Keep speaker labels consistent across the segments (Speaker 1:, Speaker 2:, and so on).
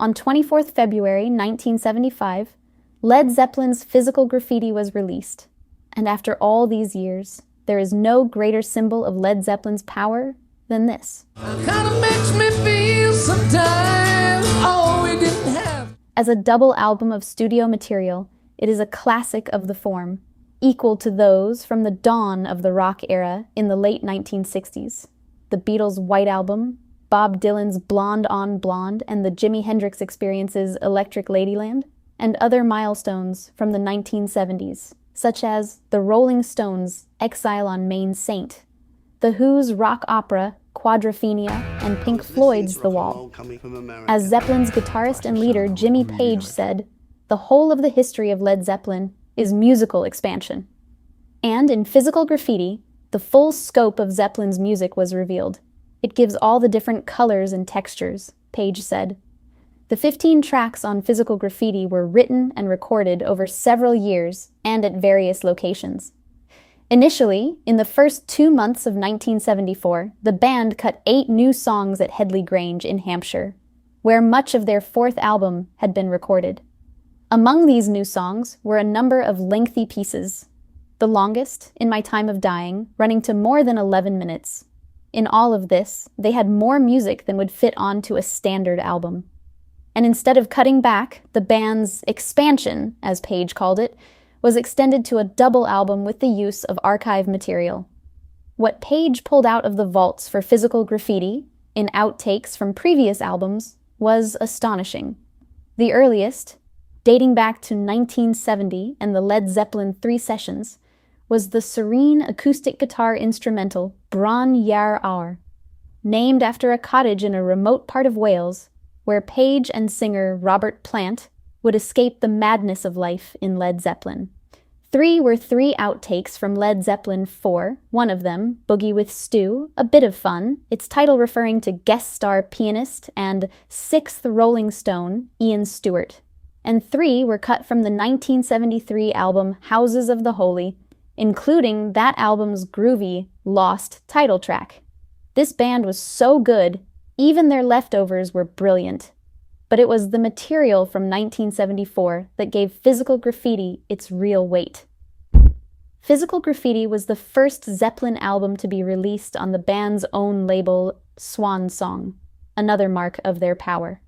Speaker 1: On 24th February 1975, Led Zeppelin's Physical Graffiti was released, and after all these years, there is no greater symbol of Led Zeppelin's power than this.
Speaker 2: Kinda makes me feel sometimes all we didn't have.
Speaker 1: As a double album of studio material, it is a classic of the form, equal to those from the dawn of the rock era in the late 1960s. The Beatles' White Album, Bob Dylan's Blonde on Blonde, and the Jimi Hendrix Experience's Electric Ladyland, and other milestones from the 1970s, such as the Rolling Stones' Exile on Main Saint, The Who's rock opera Quadrophenia, and Pink Floyd's The Wall. As Zeppelin's guitarist and leader Jimmy Page said, the whole of the history of Led Zeppelin is musical expansion. And in Physical Graffiti, the full scope of Zeppelin's music was revealed. It gives all the different colors and textures, Page said. The 15 tracks on Physical Graffiti were written and recorded over several years and at various locations. Initially, in the first 2 months of 1974, the band cut 8 new songs at Headley Grange in Hampshire, where much of their 4th album had been recorded. Among these new songs were a number of lengthy pieces, the longest, In My Time of Dying, running to more than 11 minutes. In all of this, they had more music than would fit onto a standard album. And instead of cutting back, the band's expansion, as Page called it, was extended to a double album with the use of archive material. What Page pulled out of the vaults for Physical Graffiti, in outtakes from previous albums, was astonishing. The earliest, dating back to 1970 and the Led Zeppelin 3 sessions, was the serene acoustic guitar instrumental Bron Iar Aur, named after a cottage in a remote part of Wales where Page and singer Robert Plant would escape the madness of life in Led Zeppelin. 3 were 3 outtakes from Led Zeppelin 4, one of them, Boogie with Stu, a bit of fun, its title referring to guest star pianist and 6th Rolling Stone, Ian Stewart. And 3 were cut from the 1973 album Houses of the Holy, including that album's groovy, Lost title track. This band was so good, even their leftovers were brilliant. But it was the material from 1974 that gave Physical Graffiti its real weight. Physical Graffiti was the first Zeppelin album to be released on the band's own label, Swan Song, another mark of their power.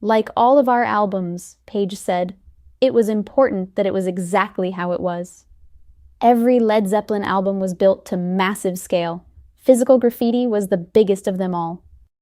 Speaker 1: Like all of our albums, Page said, it was important that it was exactly how it was. Every Led Zeppelin album was built to massive scale. Physical Graffiti was the biggest of them all.